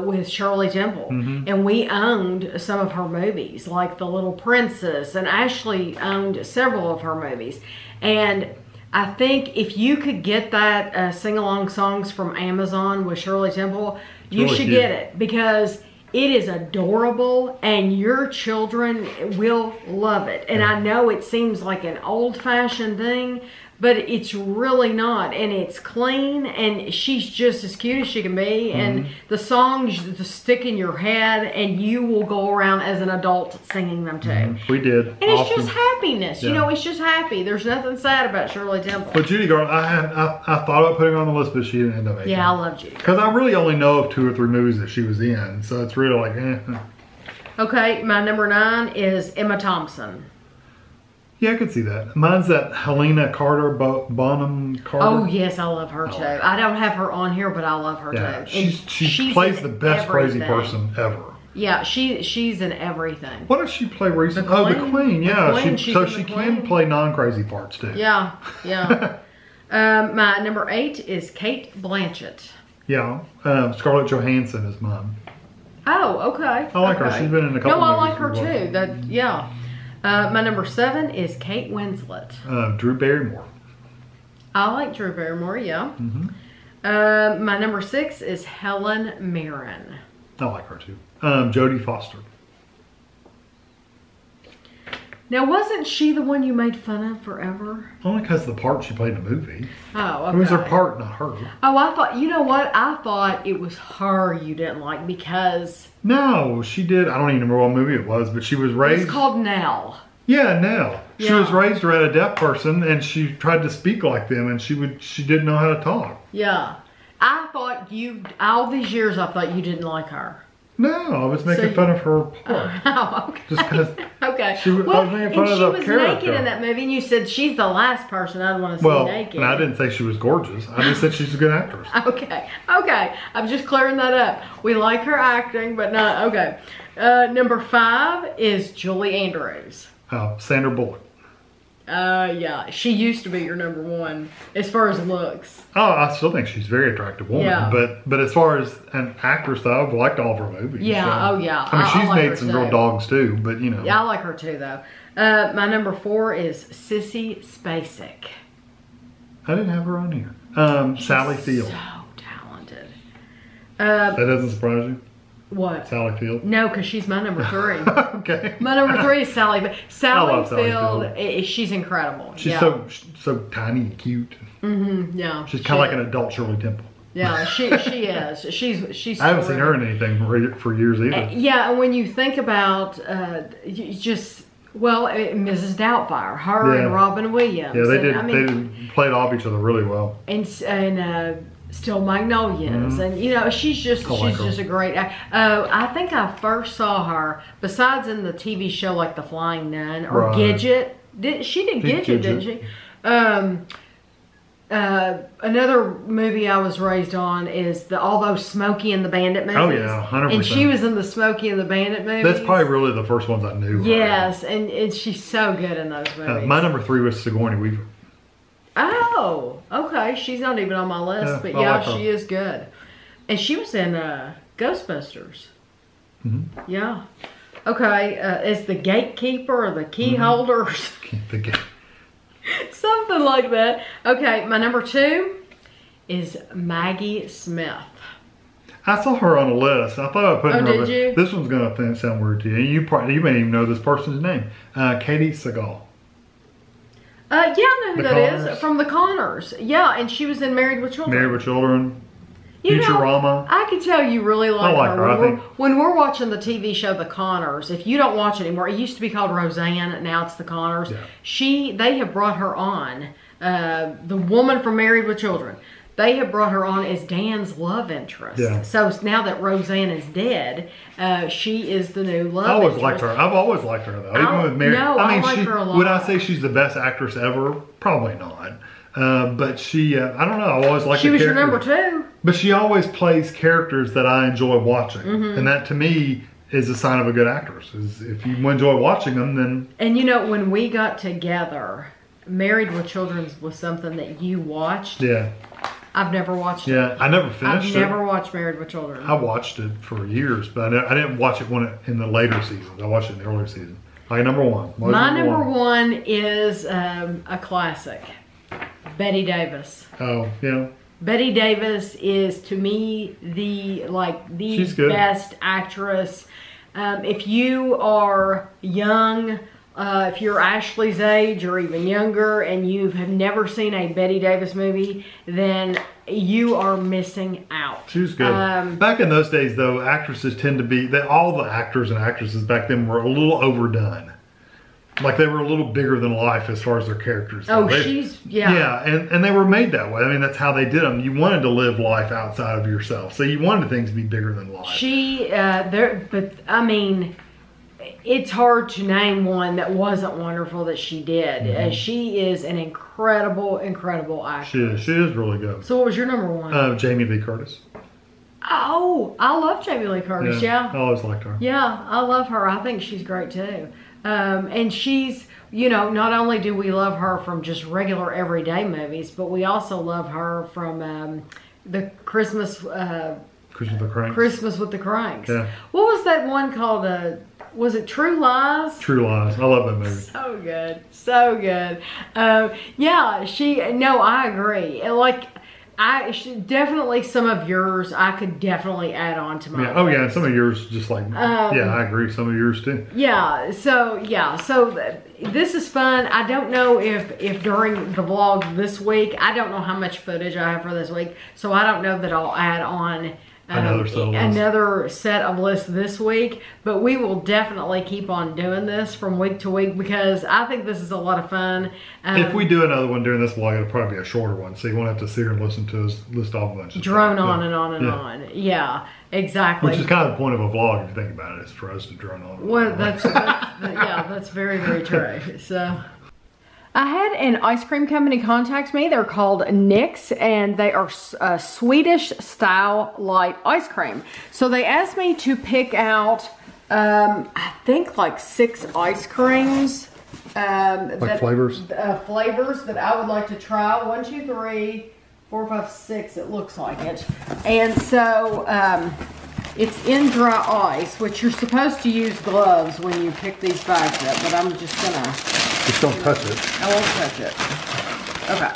with Shirley Temple. And we owned some of her movies, like The Little Princess, and Ashley owned several of her movies. And I think if you could get that sing-along songs from Amazon with Shirley Temple, you should get it, because it is adorable and your children will love it. And I know it seems like an old-fashioned thing, but it's really not, and it's clean, and she's just as cute as she can be, and the songs just stick in your head, and you will go around as an adult singing them too. We did. And it's just happiness, you know, it's just happy. There's nothing sad about Shirley Temple. But Judy Garland, I thought about putting her on the list, but she didn't end up making it. Yeah, I love Judy. Because I really only know of 2 or 3 movies that she was in, so it's really like, Okay, my number 9 is Emma Thompson. Yeah, I could see that. Mine's that Helena Carter, Bonham Carter. Oh yes, I love her too. I don't have her on here, but I love her too. She plays the best crazy person ever. Yeah, she's in everything. What does she play recently? Oh, the Queen. Yeah, the Queen. she can play non-crazy parts too. Yeah, yeah. My number 8 is Kate Blanchett. Yeah, Scarlett Johansson is mine. Oh, okay. I like her. She's been in a couple. No, I like her too. Yeah. My number 7 is Kate Winslet. Drew Barrymore. I like Drew Barrymore. Yeah. My number 6 is Helen Mirren. I like her too. Jodie Foster. Now, wasn't she the one you made fun of forever? Only because of the part she played in the movie. Oh, okay. It was her part, not her. Oh, I thought, you know what? I thought it was her you didn't like because... No, she did. I don't even remember what movie it was, but she was raised... It's called Nell. Yeah, Nell. She was raised around a deaf person, and she tried to speak like them, and she didn't know how to talk. Yeah. I thought all these years I thought you didn't like her. No, I was making fun of her part. Oh, okay. Just because okay. I was making fun of the character. She was naked in that movie, and you said she's the last person I'd want to see naked. And I didn't say she was gorgeous. I just said she's a good actress. Okay. I'm just clearing that up. We like her acting, but not, okay. Number 5 is Julie Andrews. Sandra Bullock. Yeah, she used to be your number 1 as far as looks. Oh, I still think she's a very attractive woman. Yeah. But as far as an actress, though, I've liked all of her movies. Yeah, so. oh yeah. I mean, she's made some real dogs too, but you know. Yeah, I like her too, though. My number 4 is Sissy Spacek. I didn't have her on here. Sally Field. So talented. That doesn't surprise you? What? Sally Field? No, because she's my number 3. Okay. My number 3 is Sally. But Sally Field, she's incredible. She's so tiny and cute. Yeah. She's kind of like an adult Shirley Temple. Yeah, she is. She's. I haven't seen her in anything for years either. Yeah, and when you think about Mrs. Doubtfire, and Robin Williams. Yeah, they played off each other really well. And Still Magnolias, and you know she's just a great. I think I first saw her besides in the TV show like The Flying Nun or Gidget. She did Gidget, didn't she? Another movie I was raised on is all those Smokey and the Bandit movies. Oh yeah, 100%. And she was in the Smokey and the Bandit movies. That's probably really the first ones I knew. Yes, and she's so good in those movies. My number 3 was Sigourney Weaver. Oh, okay. She's not even on my list, but yeah, she is good. And she was in Ghostbusters. Yeah. Okay, is the gatekeeper or the key holder? Something like that. Okay, my number 2 is Maggie Smith. I saw her on a list. I thought I put her. Did you? This one's gonna sound weird to you. You may even know this person's name. Katie Sagal. Yeah, I know who that is. From The Connors. Yeah, and she was in Married with Children. Married with Children. Futurama. I can tell you really like her. When we're watching the TV show The Connors, if you don't watch it anymore, it used to be called Roseanne, now it's The Connors. Yeah. They have brought her on, the woman from Married with Children. They have brought her on as Dan's love interest. Yeah. So now that Roseanne is dead, she is the new love interest. I've always liked her though. Even with Mary. I like her a lot. Would I say she's the best actress ever? Probably not. But she, I don't know. I always liked her. She was your number 2. But she always plays characters that I enjoy watching, and that to me is a sign of a good actress. Is if you enjoy watching them, then. And you know, when we got together, Married with Children was something that you watched. Yeah. I've never watched it. Yeah, I never finished it. I've never watched Married with Children. I watched it for years, but I didn't watch it in the later seasons. I watched it in the earlier season. My number 1. My number 1 is a classic, Bette Davis. Oh, yeah. Bette Davis is to me the best actress. If you are young, if you're Ashley's age or even younger and you have never seen a Bette Davis movie, then you are missing out. She was good. Back in those days, though, actresses tend to be, all the actors and actresses back then were a little overdone. Like they were a little bigger than life as far as their characters. Yeah, and they were made that way. I mean, that's how they did them. You wanted to live life outside of yourself, so you wanted things to be bigger than life. it's hard to name one that wasn't wonderful that she did. She is an incredible actress. She is really good. So what was your number one? Jamie Lee Curtis. Oh, I love Jamie Lee Curtis, yeah. I always liked her. Yeah, I love her. I think she's great too. And she's, you know, not only do we love her from just regular everyday movies, but we also love her from the Christmas with the Cranks. Yeah. What was that one called? Was it True Lies? True Lies. I love that movie. So good. So good. Yeah, no, I agree. Like, definitely some of yours I could definitely add on to my list. Oh yeah, some of yours just like, yeah, I agree. Some of yours too. Yeah, so this is fun. I don't know if during the vlog this week, I don't know how much footage I have for this week, so I don't know that I'll add on another set of lists this week, but we will definitely keep on doing this from week to week because I think this is a lot of fun. If we do another one during this vlog, it'll probably be a shorter one, so you won't have to sit here and listen to us list off a bunch of drone stuff. on and on and on. Yeah, exactly. Which is kind of the point of a vlog if you think about it, is for us to drone on. Well, that's yeah, that's very, very true. So I had an ice cream company contact me. They're called Nick's, and they are Swedish-Style light ice cream. So they asked me to pick out, I think like 6 ice creams. Flavors? Flavors that I would like to try. 1, 2, 3, 4, 5, 6, it looks like it. And so, it's in dry ice, which you're supposed to use gloves when you pick these bags up, but I'm just gonna... Just don't touch it. I won't touch it. Okay.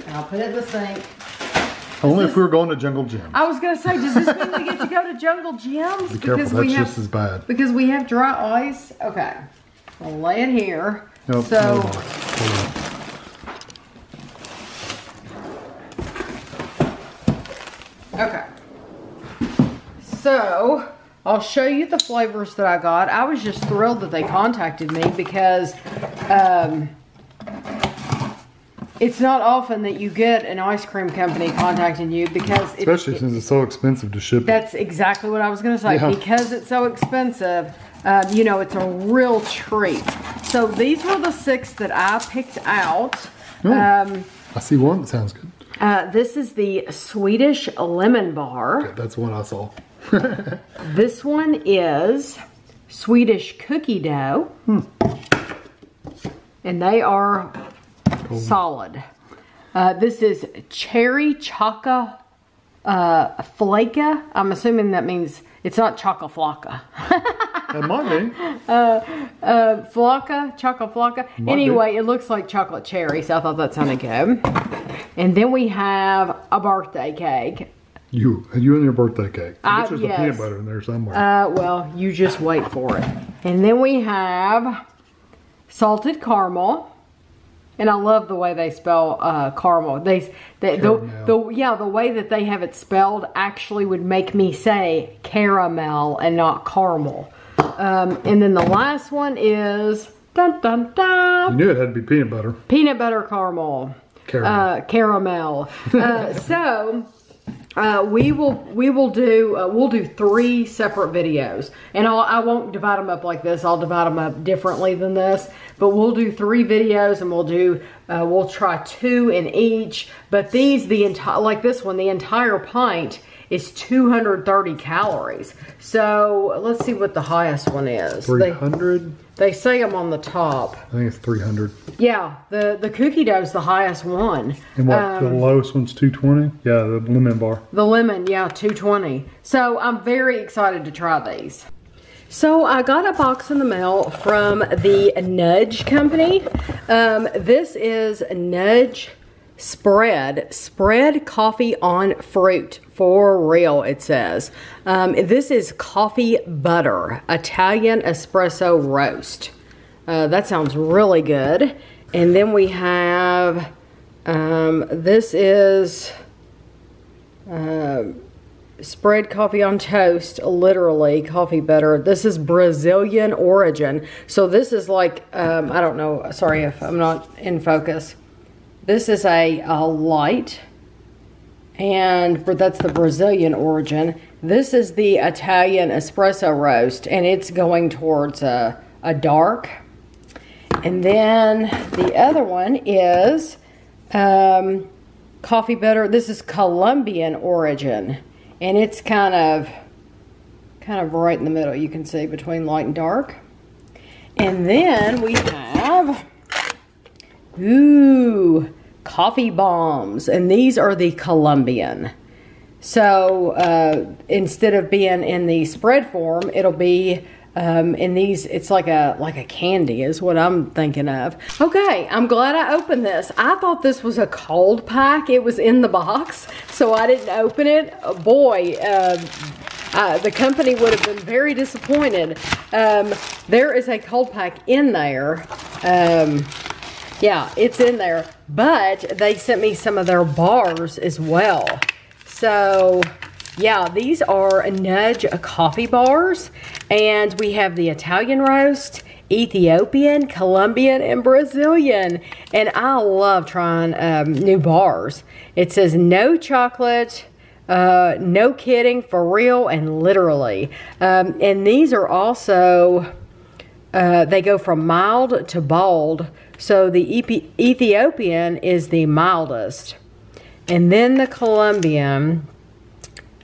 And I'll put it in the sink. Only if we were going to Jungle Gym. I was gonna say, does this mean we get to go to Jungle Gyms? Be careful, that's just as bad. Because we have dry ice? Okay. I'll lay it here. Nope, so... Hold on. Okay. So, I'll show you the flavors that I got. I was just thrilled that they contacted me because it's not often that you get an ice cream company contacting you because especially since it's so expensive to ship. That's exactly what I was going to say. Yeah. Because it's so expensive, you know, it's a real treat. So these were the 6 that I picked out. I see one that sounds good. This is the Swedish lemon bar. Okay, that's one I saw. This one is Swedish cookie dough. And they are solid. This is cherry chocolate flaka. I'm assuming that means it's not chocolate flocka. It might be. Flocka, chocolate flocka. Anyway, it looks like chocolate cherry, so I thought that sounded good. And then we have a birthday cake. You and your birthday cake. I bet there's yes. a peanut butter in there somewhere. Well, you just wait for it. And then we have salted caramel. And I love the way they spell caramel. The way that they have it spelled actually would make me say caramel and not caramel. And then the last one is dun dun dun. You knew it had to be peanut butter. Peanut butter caramel. Caramel. So we'll do 3 separate videos, and I won't divide them up like this. I'll divide them up differently than this, but we'll do 3 videos, and we'll try 2 in each. But these, like this one, the entire pint is 230 calories. So let's see what the highest one is. 300? They say them on the top. I think it's 300. Yeah, the cookie dough is the highest one. And what, the lowest one's 220? Yeah, the lemon bar. The lemon, yeah, 220. So I'm very excited to try these. So I got a box in the mail from the Nudge company. This is Nudge Spread coffee on fruit. For real, it says. This is coffee butter, Italian espresso roast. That sounds really good. And then we have, this is spread coffee on toast, literally coffee butter. This is Brazilian origin. So this is like, I don't know, sorry if I'm not in focus. This is a light, and that's the Brazilian origin. This is the Italian espresso roast, and it's going towards a dark. And then the other one is coffee butter. This is Colombian origin, and it's kind of right in the middle. You can see between light and dark. And then we have, coffee bombs, and these are the Colombian. So instead of being in the spread form, it'll be in these. It's like a candy is what I'm thinking of. Okay, I'm glad I opened this. I thought this was a cold pack. It was in the box, so I didn't open it. Boy, the company would have been very disappointed. There is a cold pack in there. Yeah, it's in there, but they sent me some of their bars as well. So, yeah, these are Nudge coffee bars, and we have the Italian roast, Ethiopian, Colombian, and Brazilian. And I love trying new bars. It says no chocolate, no kidding, for real and literally. And these are also, they go from mild to bold. So the Ethiopian is the mildest. And then the Colombian,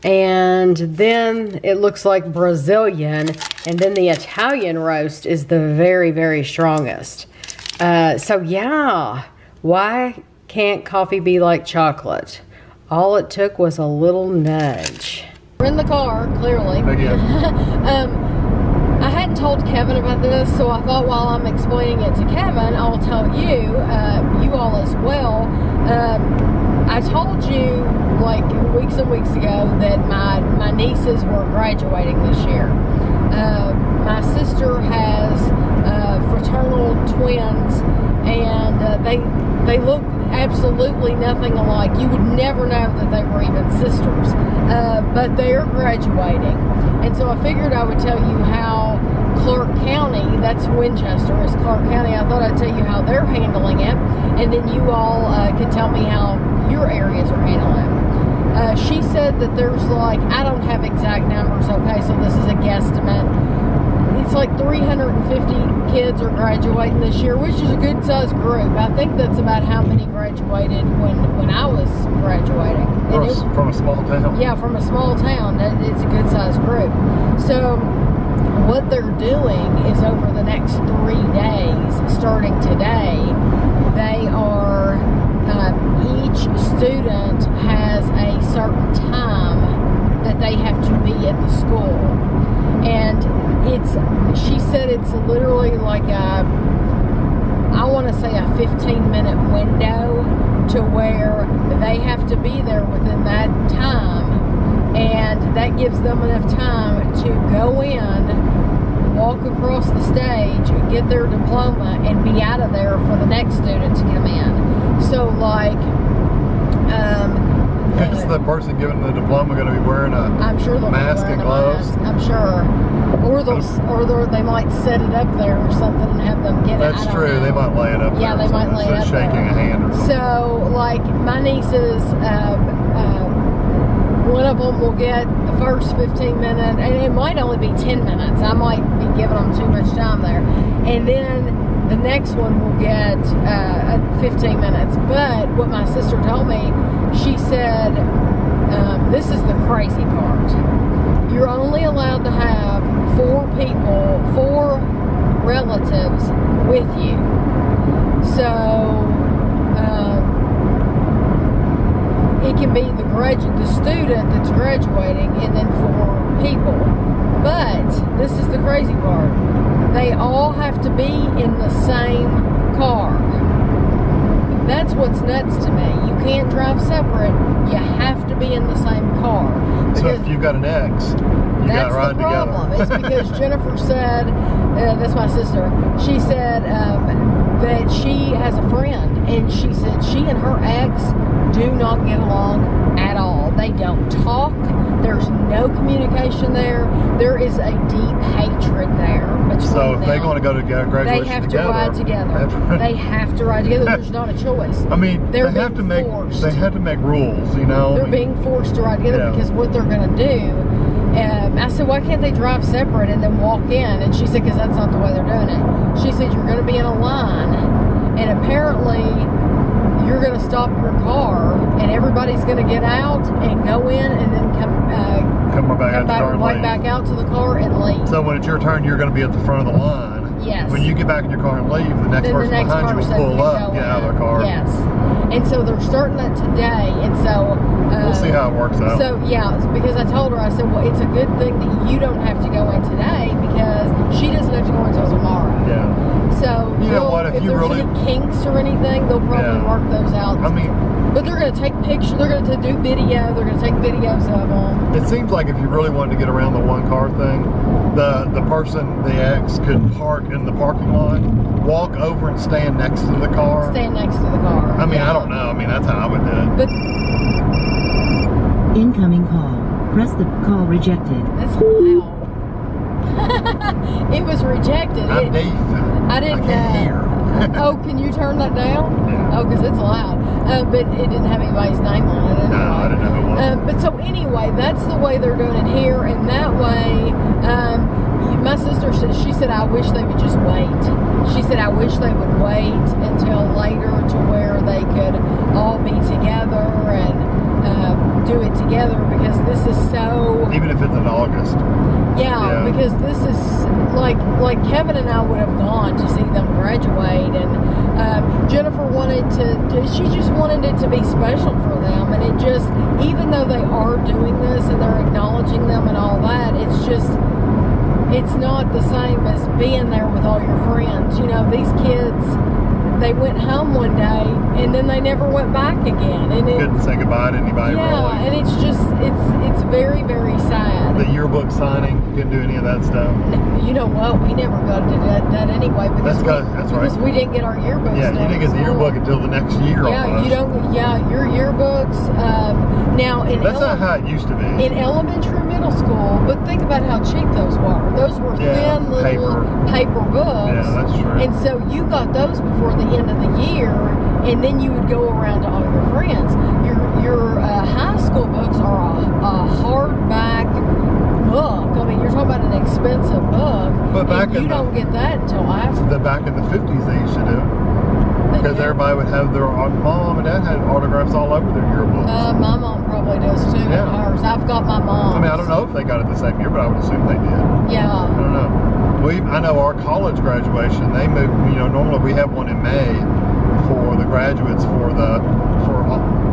and then it looks like Brazilian, and then the Italian roast is the very, very strongest. So yeah, why can't coffee be like chocolate? All it took was a little nudge. We're in the car, clearly. I hadn't told Kevin about this, so I thought while I'm explaining it to Kevin, I'll tell you, you all as well. I told you like weeks and weeks ago that my nieces were graduating this year. My sister has fraternal twins, and they look absolutely nothing alike. You would never know that they were even sisters, but they are graduating. And so I figured I would tell you how Clark County, that's Winchester, is Clark County. I thought I'd tell you how they're handling it, and then you all could tell me how your areas are handling it. She said that there's like, I don't have exact numbers, okay, so this is a guesstimate. It's like 350 kids are graduating this year, which is a good sized group. I think that's about how many graduated when I was graduating. From a small town? Yeah, from a small town. It's a good sized group. So what they're doing is over the next 3 days, starting today, they are, each student has a certain time that they have to be at the school. And she said it's literally like I want to say a 15-minute window to where they have to be there within that time, and that gives them enough time to go in, walk across the stage, get their diploma, and be out of there for the next student to come in. So like is the person giving the diploma going to be wearing a mask and gloves? I'm sure. Or they might set it up there or something and have them get it. That's true. They might lay it up there. Yeah, they might lay it up there. Shaking a hand or something. So, like, my nieces, one of them will get the first 15 minutes, and it might only be 10 minutes. I might be giving them too much time there. And then the next one will get 15 minutes. But what my sister told me, she said, this is the crazy part. You're only allowed to have 4 relatives with you. So it can be the student that's graduating and then 4 people. But this is the crazy part. They all have to be in the same car. That's what's nuts to me. You can't drive separate. You have to be in the same car. So if you've got an ex, you got to ride together. That's the problem. It's because Jennifer said, that's my sister, she said that she has a friend, and she said she and her ex do not get along at all. They don't talk. There's no communication there. There is a deep hatred there between them. So if they're going to go to graduation they have to ride together. They have to ride together. There's not a choice. I mean, they have to make rules, you know. They're being forced to ride together because what they're going to do I said, why can't they drive separate and then walk in? And she said, because that's not the way they're doing it. She said, you're going to be in a line, and apparently you're going to stop your car, and everybody's going to get out and go in, and then come back out to the car and leave. So when it's your turn, you're going to be at the front of the line. Yes. When you get back in your car and leave, the next person behind you will pull up, get out of their car. Yes. And so they're starting that today, and so we'll see how it works out. So yeah, because I told her, I said, well, it's a good thing that you don't have to go in today, because she doesn't have to go until tomorrow. Yeah. So you know what? If you there's really any kinks or anything, they'll probably work those out. I mean, but they're going to take pictures. They're going to do video. They're going to take videos of them. It seems like if you really wanted to get around the one car thing, the person, the ex, could park in the parking lot, walk over and stand next to the car. Stand next to the car. I mean, I don't know. I mean, that's how I would do it. But incoming call. Press the call rejected. That's loud. It was rejected. I'm deaf. I didn't. I can't hear. Oh, can you turn that down? Yeah. Oh, because it's loud. But it didn't have anybody's name on it. Anyway. No, I didn't know who it was. But so anyway, that's the way they're doing it here, and that way, my sister said, she said, I wish they would just wait. She said, I wish they would wait until later to where they could all be together and do it together, because this is so... Even if it's in August. Yeah, because this is like Kevin and I would have gone to see them graduate, and Jennifer wanted she just wanted it to be special for them, and it just, even though they are doing this and they're acknowledging them and all that, it's not the same as being there with all your friends. You know, these kids, they went home one day and then they never went back again, and couldn't say goodbye to anybody. Yeah, really. and it's just it's very, very sad. The yearbook signing, you couldn't do any of that stuff. You know what? We never got to do that anyway, because that's we didn't get our yearbooks. Yeah, you didn't get the yearbook until the next year. Yeah, almost. you don't. Yeah, your yearbooks. Now that's not how it used to be. In elementary, middle school, but think about how cheap those were. Those were thin little paper books. Yeah, that's true. And so you got those before the end of the year, and then you would go around to all your friends. Your high school books are a hardback book. I mean, you're talking about an expensive book, but you don't get that until after. Back in the 50s, they used to do. Because everybody would have their mom and dad had autographs all over their yearbooks. My mom probably does too. Yeah. Hers. I've got my mom's. I mean, I don't know if they got it the same year, but I would assume they did. Yeah. I don't know. I know our college graduation, they moved, normally we have one in May for the graduates for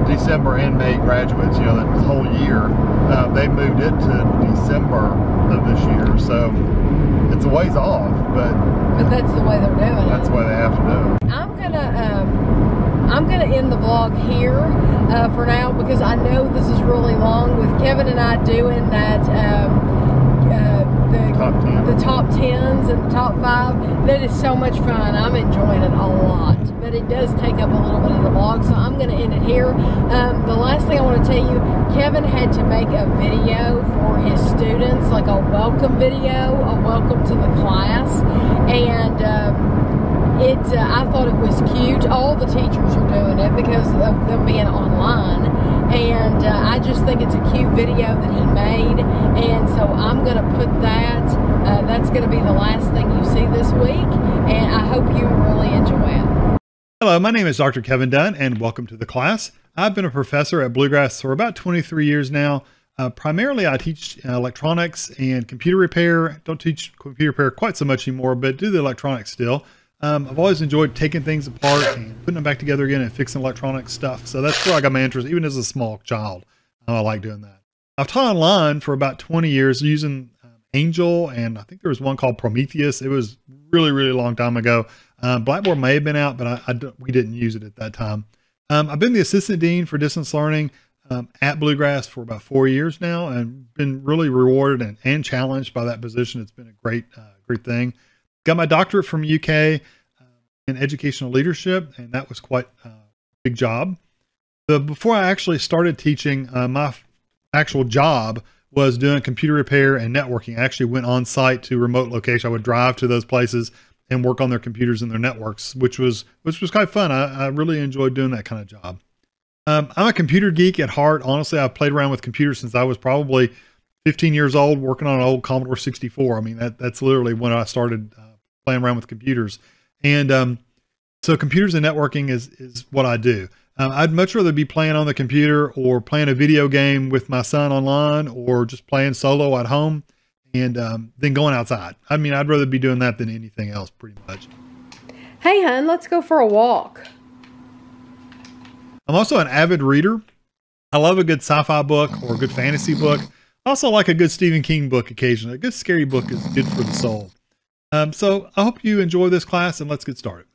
December and May graduates, the whole year. They moved it to December of this year, so it's a ways off, but that's the way they're doing it. That's the way they have to do it. I'm gonna end the vlog here for now, because I know this is really long, with Kevin and I doing that the top 10s and the top 5. That is so much fun. I'm enjoying it a lot, but it does take up a little bit of the vlog, so I'm gonna end it here. The last thing I want to tell you, Kevin had to make a video for his students, like a welcome video, a welcome to the class, and I thought it was cute. All the teachers are doing it because of them being online, and I just think it's a cute video that he made, and so I'm going to put that. That's going to be the last thing you see this week, and I hope you really enjoy it. Hello, my name is Dr. Kevin Dunn, and welcome to the class. I've been a professor at Bluegrass for about 23 years now. Primarily, I teach electronics and computer repair. Don't teach computer repair quite so much anymore, but do the electronics still. I've always enjoyed taking things apart and putting them back together again and fixing electronic stuff. So that's where I got my interest, even as a small child. I like doing that. I've taught online for about 20 years using Angel, and I think there was one called Prometheus. It was really, really long time ago. Blackboard may have been out, but we didn't use it at that time. I've been the assistant dean for distance learning at Bluegrass for about 4 years now, and been really rewarded and challenged by that position. It's been a great thing. Got my doctorate from UK in educational leadership, and that was quite a big job. Before I actually started teaching, my actual job was doing computer repair and networking. I actually went on site to remote location. I would drive to those places and work on their computers and their networks, which was quite fun. I really enjoyed doing that kind of job. I'm a computer geek at heart. Honestly, I've played around with computers since I was probably 15 years old working on an old Commodore 64. I mean, that's literally when I started playing around with computers. And so computers and networking is what I do. I'd much rather be playing on the computer or playing a video game with my son online or just playing solo at home and then going outside. I mean, I'd rather be doing that than anything else pretty much. Hey, hon, let's go for a walk. I'm also an avid reader. I love a good sci-fi book or a good fantasy book. I also like a good Stephen King book occasionally. A good scary book is good for the soul. So I hope you enjoy this class, and let's get started.